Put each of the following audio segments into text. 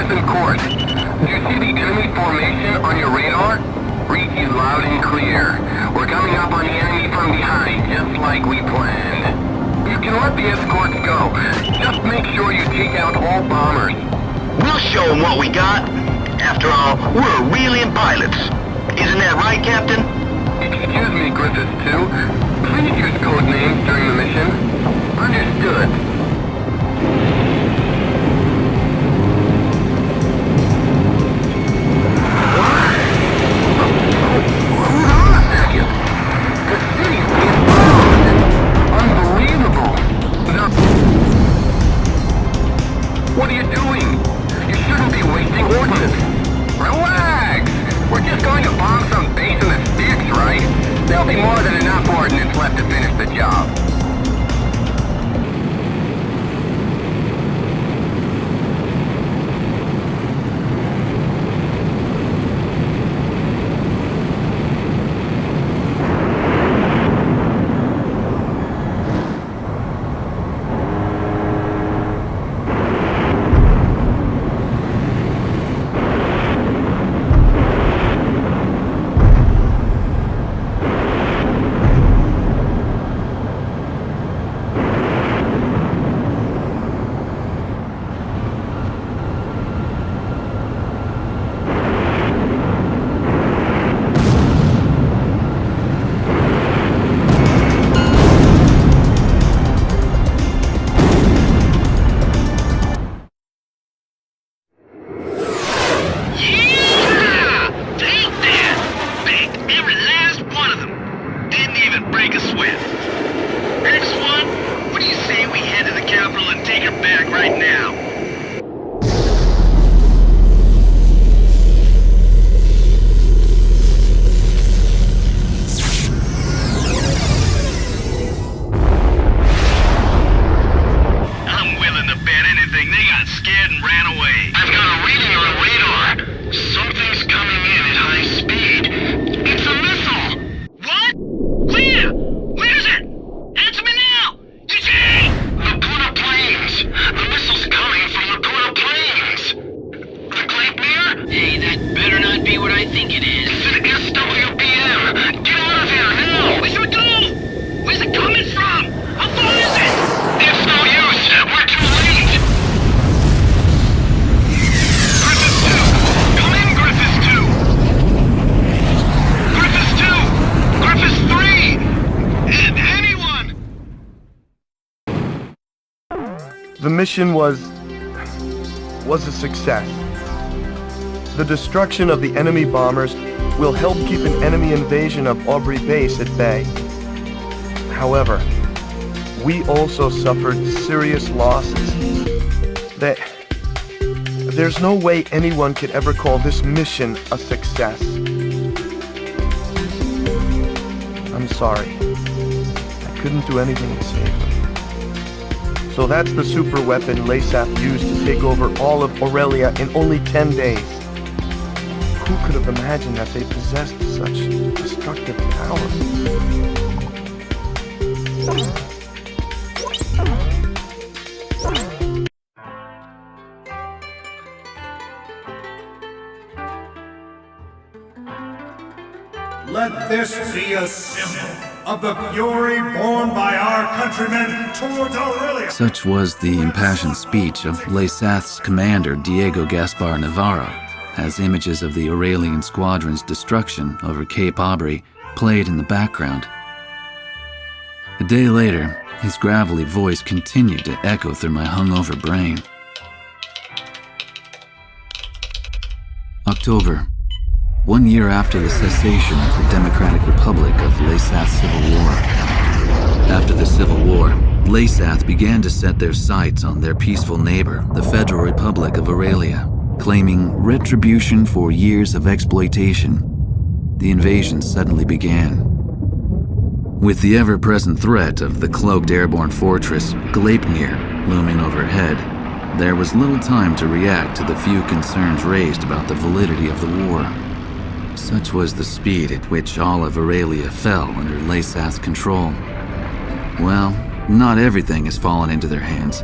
present course. Do you see the enemy formation on your radar? Read you loud and clear. We're coming up on the enemy from behind, just like we planned. You can let the escorts go. Just make sure you take out all bombers. We'll show them what we got. After all, we're Aurelian pilots. Isn't that right, Captain? Excuse me, Griffiths 2. Please use code names during the mission. Understood. What are you doing? You shouldn't be wasting ordnance. Relax! We're just going to bomb some base in the sticks, right? There'll be more than enough ordnance left to finish the job. The mission was a success. The destruction of the enemy bombers will help keep an enemy invasion of Aubrey Base at bay. However, we also suffered serious losses. There's no way anyone could ever call this mission a success. I'm sorry. I couldn't do anything to save them. So that's the super weapon LASAP used to take over all of Aurelia in only 10 days. Who could have imagined that they possessed such destructive power? Let this be a symbol of the fury borne by our countrymen towards Aurelia. Such was the impassioned speech of LASAT's commander Diego Gaspar Navarro, as images of the Aurelian squadron's destruction over Cape Aubrey played in the background. A day later, his gravelly voice continued to echo through my hungover brain. October. 1 year after the cessation of the Democratic Republic of LASAT's civil war. After the Civil War, LASAT began to set their sights on their peaceful neighbor, the Federal Republic of Aurelia, claiming retribution for years of exploitation. The invasion suddenly began. With the ever-present threat of the cloaked airborne fortress Gleipnir looming overhead, there was little time to react to the few concerns raised about the validity of the war. Such was the speed at which all of Aurelia fell under LASAT's control. Well, not everything has fallen into their hands,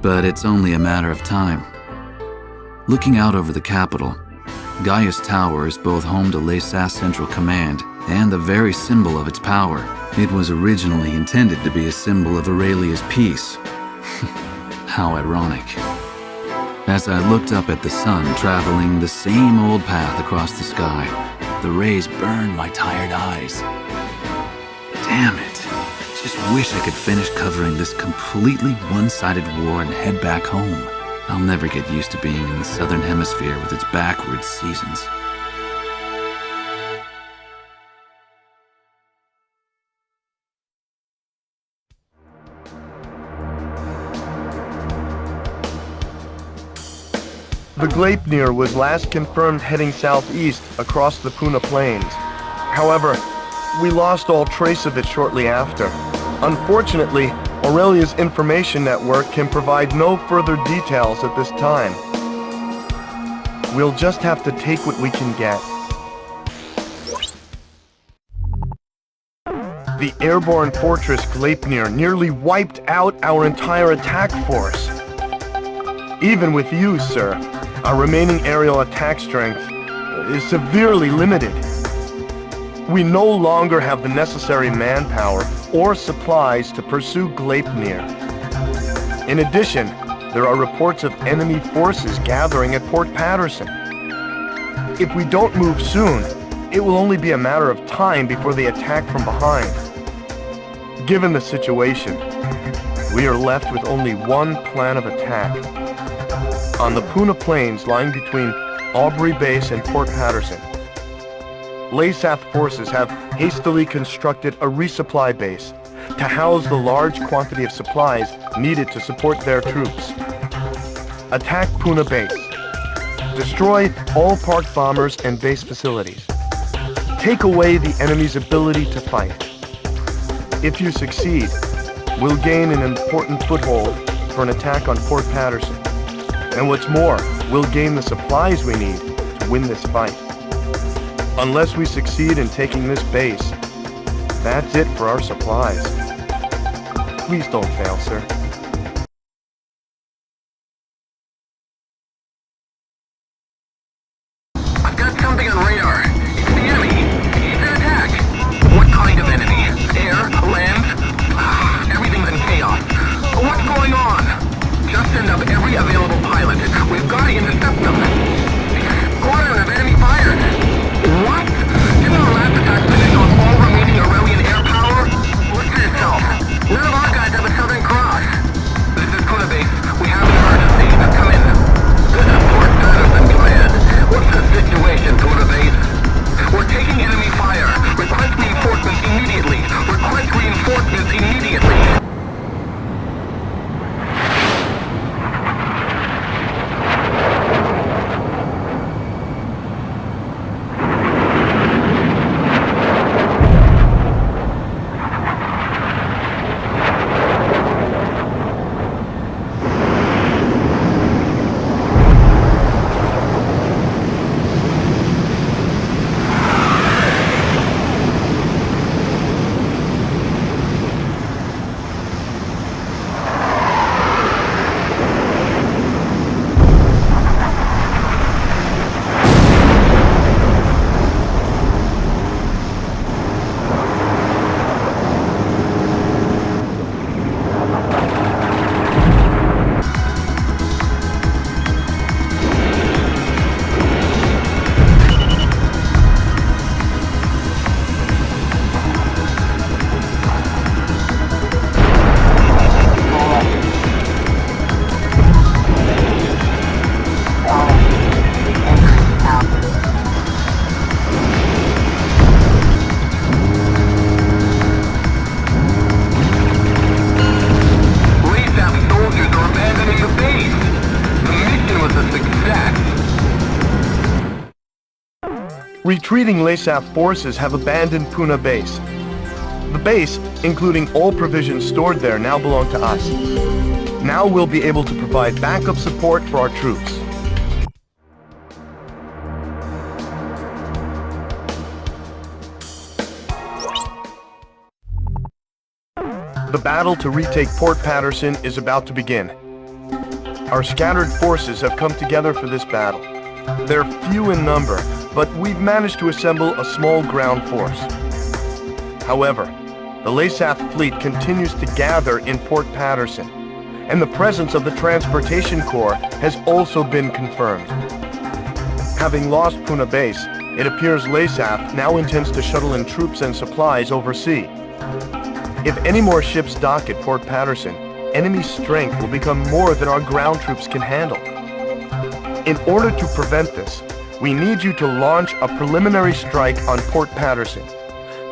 but it's only a matter of time. Looking out over the capital, Gaius Tower is both home to LESAS Central Command and the very symbol of its power. It was originally intended to be a symbol of Aurelia's peace. How ironic. As I looked up at the sun traveling the same old path across the sky, the rays burned my tired eyes. Damn it. Just wish I could finish covering this completely one-sided war and head back home. I'll never get used to being in the southern hemisphere with its backwards seasons. The Gleipnir was last confirmed heading southeast across the Puna Plains. However, we lost all trace of it shortly after. Unfortunately, Aurelia's information network can provide no further details at this time. We'll just have to take what we can get. The airborne fortress Gleipnir nearly wiped out our entire attack force. Even with you, sir, our remaining aerial attack strength is severely limited. We no longer have the necessary manpower or supplies to pursue Gleipnir. In addition, there are reports of enemy forces gathering at Port Patterson. If we don't move soon, it will only be a matter of time before they attack from behind. Given the situation, we are left with only one plan of attack. On the Puna Plains lying between Aubrey Base and Port Patterson, LESAS forces have hastily constructed a resupply base to house the large quantity of supplies needed to support their troops. Attack Puna Base. Destroy all parked bombers and base facilities. Take away the enemy's ability to fight. If you succeed, we'll gain an important foothold for an attack on Port Patterson. And what's more, we'll gain the supplies we need to win this fight. Unless we succeed in taking this base, that's it for our supplies. Please don't fail, sir. I've got something on radar. It's the enemy. It's an attack. What kind of enemy? Air? Land? Everything's in chaos. What's going on? Just send up every available pilot. We've got to intercept them. Squadron of enemy fighters. What? Didn't our last attack finish on all remaining Aurelian air power? Look to yourself. None of our guys have a Southern Cross. This is Puna Base. We have an emergency. Come in. This is Port Patterson Command. What's the situation, Puna Base? We're taking enemy fire. Request reinforcements immediately. Request reinforcements immediately. Retreating LESAS forces have abandoned Puna Base. The base, including all provisions stored there, now belong to us. Now we'll be able to provide backup support for our troops. The battle to retake Port Patterson is about to begin. our scattered forces have come together for this battle. They're few in number, but we've managed to assemble a small ground force. However, the Laysath fleet continues to gather in Port Patterson, and the presence of the Transportation Corps has also been confirmed. Having lost Puna Base, it appears Laysath now intends to shuttle in troops and supplies overseas. If any more ships dock at Port Patterson, enemy strength will become more than our ground troops can handle. In order to prevent this, we need you to launch a preliminary strike on Port Patterson.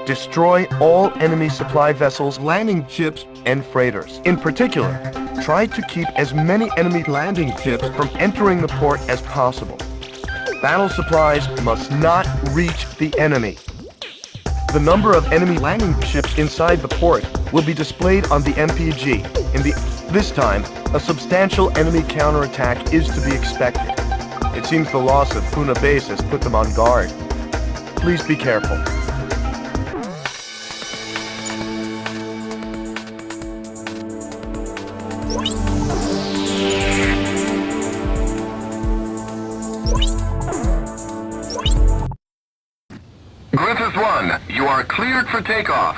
Destroy all enemy supply vessels, landing ships, and freighters. In particular, try to keep as many enemy landing ships from entering the port as possible. Battle supplies must not reach the enemy. The number of enemy landing ships inside the port will be displayed on the MPG. This time, a substantial enemy counterattack is to be expected. It seems the loss of Puna Base has put them on guard. Please be careful. Griffith 1, you are cleared for takeoff.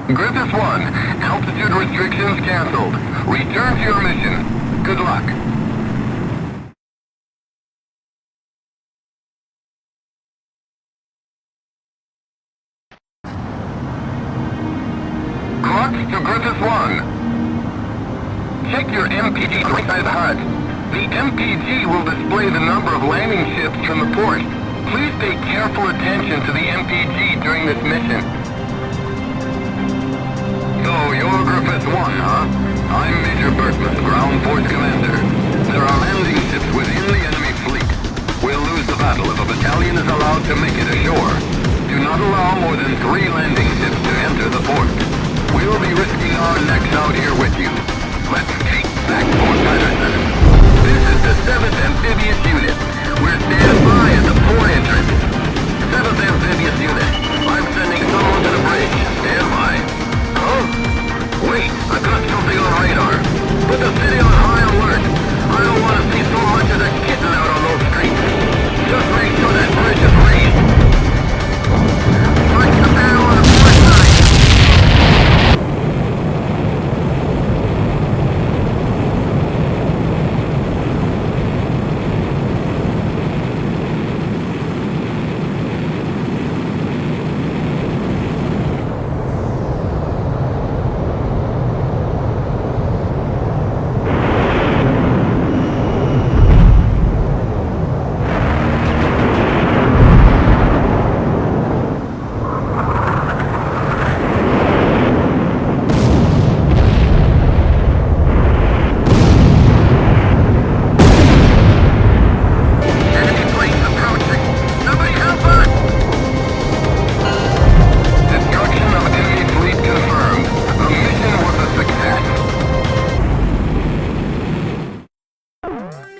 Griffith 1, altitude restrictions canceled. Return to your mission. Good luck. To Griffith 1. Check your MPG inside the HUD. The MPG will display the number of landing ships from the port. Please pay careful attention to the MPG during this mission. So, you're Griffith 1, huh? I'm Major Berkman, Ground Force Commander. There are landing ships within the enemy fleet. We'll lose the battle if a battalion is allowed to make it ashore. Do not allow more than 3 landing ships to enter the port. We'll be risking our necks out here with you. Let's take back Port Patterson. This is the 7th Amphibious Unit. We're standing by at the port entrance. 7th Amphibious Unit. I'm sending someone to the bridge. Stand by. Huh? Wait, I've got something on radar. Put the city on high alert. I don't want to see so much as a kitten out on those streets. Just make sure that bridge is raised. Fight the battle on the port side.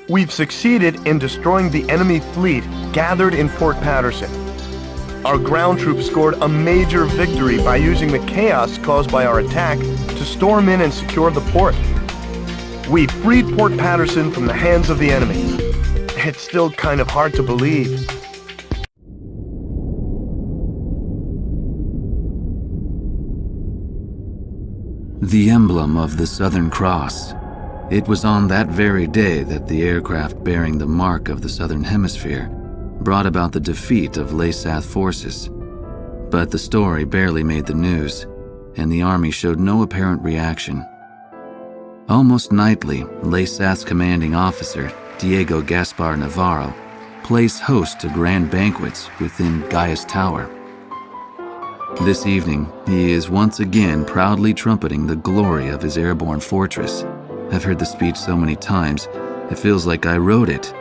We've succeeded in destroying the enemy fleet gathered in Port Patterson. Our ground troops scored a major victory by using the chaos caused by our attack to storm in and secure the port. We freed Port Patterson from the hands of the enemy. It's still kind of hard to believe. The emblem of the Southern Cross. It was on that very day that the aircraft bearing the mark of the Southern Hemisphere brought about the defeat of Laysath forces. But the story barely made the news, and the Army showed no apparent reaction. Almost nightly, Laysath's commanding officer, Diego Gaspar Navarro, plays host to grand banquets within Gaia's Tower. This evening, he is once again proudly trumpeting the glory of his airborne fortress. I've heard the speech so many times, it feels like I wrote it.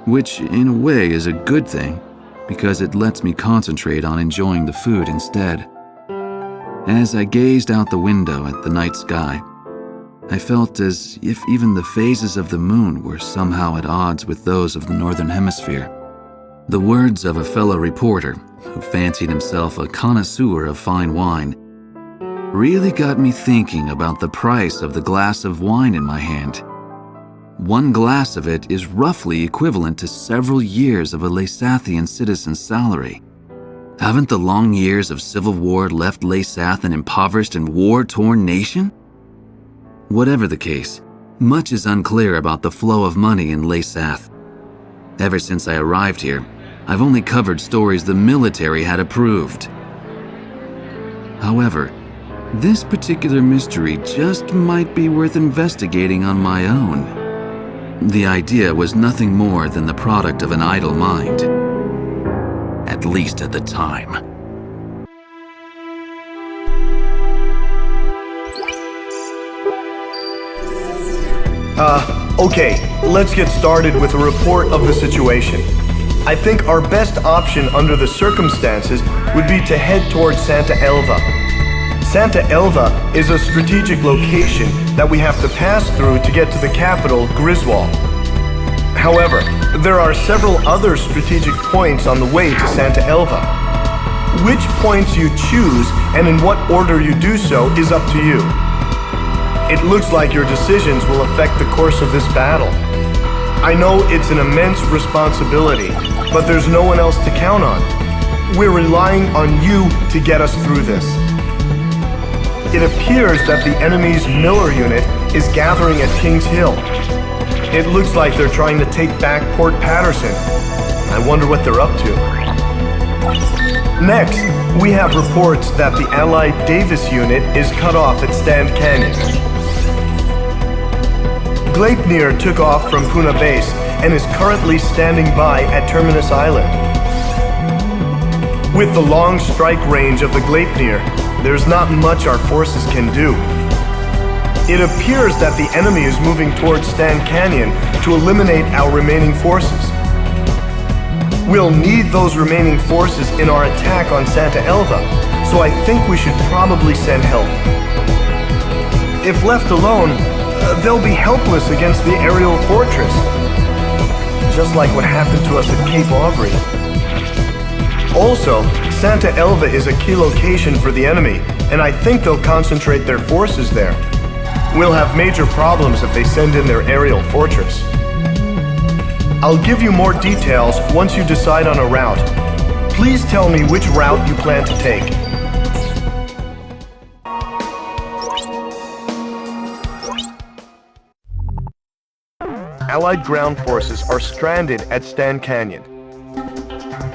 Which, in a way, is a good thing, because it lets me concentrate on enjoying the food instead. As I gazed out the window at the night sky, I felt as if even the phases of the moon were somehow at odds with those of the Northern Hemisphere. The words of a fellow reporter, who fancied himself a connoisseur of fine wine, really got me thinking about the price of the glass of wine in my hand. One glass of it is roughly equivalent to several years of a Laysathian citizen's salary. Haven't the long years of civil war left Laysath an impoverished and war-torn nation? Whatever the case, much is unclear about the flow of money in Laysath. Ever since I arrived here, I've only covered stories the military had approved. However, this particular mystery just might be worth investigating on my own. The idea was nothing more than the product of an idle mind. At least at the time. Okay, let's get started with a report of the situation. I think our best option under the circumstances would be to head towards Santa Elva. Santa Elva is a strategic location that we have to pass through to get to the capital, Griswold. However, there are several other strategic points on the way to Santa Elva. Which points you choose and in what order you do so is up to you. It looks like your decisions will affect the course of this battle. I know it's an immense responsibility, but there's no one else to count on. We're relying on you to get us through this. It appears that the enemy's Miller unit is gathering at Kings Hill. It looks like they're trying to take back Port Patterson. I wonder what they're up to. Next, we have reports that the Allied Davis unit is cut off at Stand Canyon. Gleipnir took off from Puna Base and is currently standing by at Terminus Island. With the long strike range of the Gleipnir, there's not much our forces can do. It appears that the enemy is moving towards Stand Canyon to eliminate our remaining forces. We'll need those remaining forces in our attack on Santa Elva, so I think we should probably send help. If left alone, they'll be helpless against the aerial fortress, just like what happened to us at Cape Aubrey. Also, Santa Elva is a key location for the enemy, and I think they'll concentrate their forces there. We'll have major problems if they send in their aerial fortress. I'll give you more details once you decide on a route. Please tell me which route you plan to take. Allied ground forces are stranded at Stand Canyon.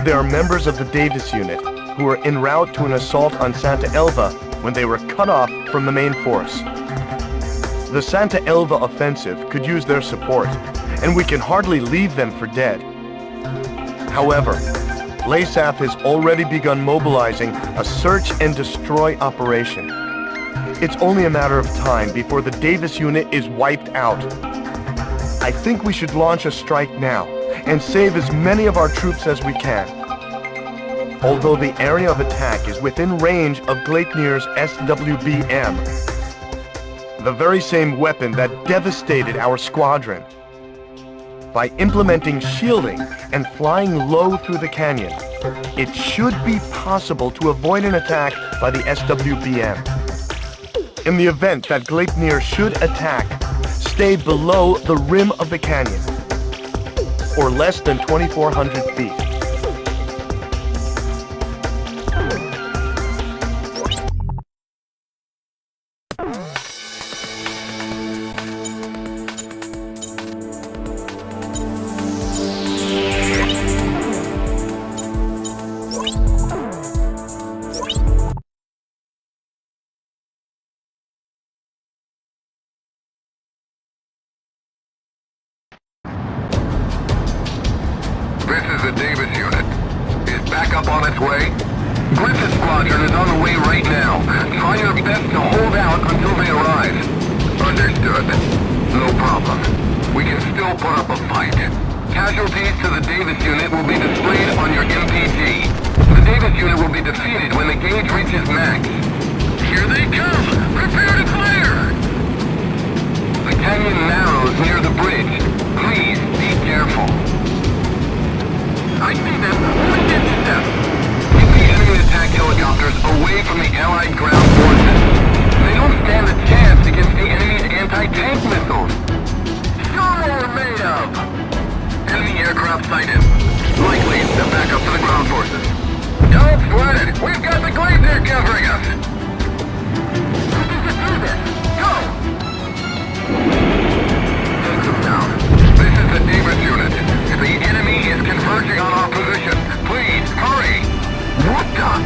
They are members of the Davis unit who were en route to an assault on Santa Elva when they were cut off from the main force. The Santa Elva offensive could use their support, and we can hardly leave them for dead. However, Laysath has already begun mobilizing a search and destroy operation. It's only a matter of time before the Davis unit is wiped out. I think we should launch a strike now and save as many of our troops as we can. Although the area of attack is within range of Gleipnir's SWBM, the very same weapon that devastated our squadron. By implementing shielding and flying low through the canyon, it should be possible to avoid an attack by the SWBM. In the event that Gleipnir should attack, stay below the rim of the canyon, or less than 2,400 feet. This is the Davis unit. Is backup on its way? Griffith's squadron is on the way right now. Try your best to hold out until they arrive. Understood. No problem. We can still put up a fight. Casualties to the Davis unit will be displayed on your MPG. The Davis unit will be defeated when the gauge reaches max. Here they come! Prepare to fire! The canyon narrows near the bridge. Please, be careful. I see them. Get to them. Keep the enemy attack helicopters away from the Allied ground forces. They don't stand a chance against the enemy's anti-tank missiles. Show what we're made of! Enemy aircraft sighted. Likely the backup for the ground forces. Don't sweat it! We've got the glacier covering us! We can just do this! Go! Take them down. This is the Davis unit. The enemy is converging on our position. Please, hurry! What the?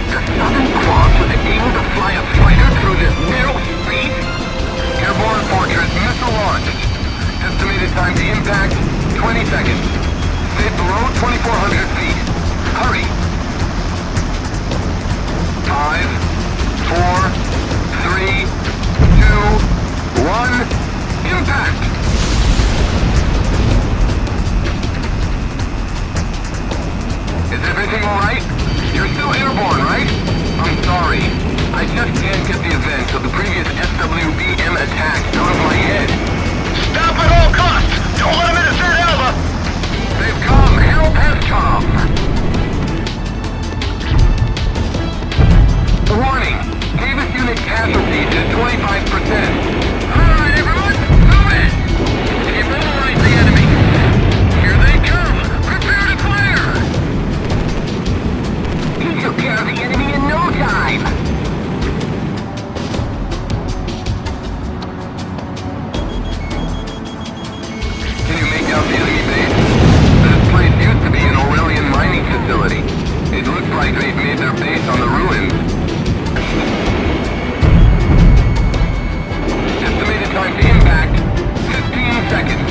The Southern Cross was able to fly a fighter through this narrow space? Airborne Fortress missile launched. Estimated time to impact, 20 seconds. Stay below 2,400 feet. Hurry! 5, 4, 3, 2, 1, impact! Is everything alright? You're still airborne, right? I'm sorry. I just can't get the events of the previous SWBM attacks out of my head. Stop at all costs! Don't let them intercept Alpha! They've come! Help has come! Warning! Davis unit casualties is 25%. Alright, everyone! Move it! Immobilize the enemy! Here they come! Prepare to fire! He took care of the enemy in no time! Can you make out the enemy base? This place used to be an Aurelian mining facility. It looks like they've made their base on the ruins. Estimated time to impact, 15 seconds.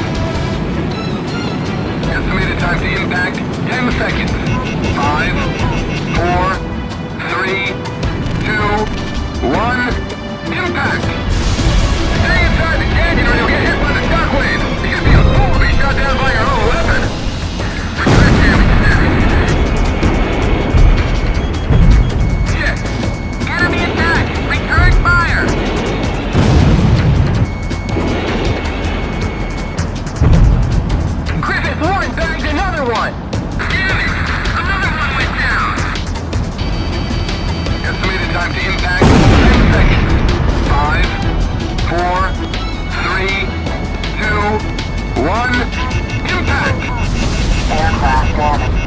Estimated time to impact, 10 seconds. 5, 4, 3, 2, 1, impact! Stay inside the canyon or you'll get hit by the shockwave! You'd be a fool to be shot down by your own weapon! Return damage. Shit! Enemy attack! Return fire! Griffith 1 bagged another one! Another one went down! Estimated time to impact, 10 seconds. 5, 4, 3, 2, 1, impact! Aircraft damaged.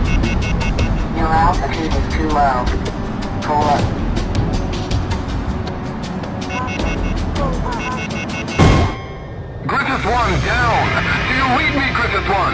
Your altitude is too low. Pull up. Griffith 1 down! Do you read me, Griffith 1?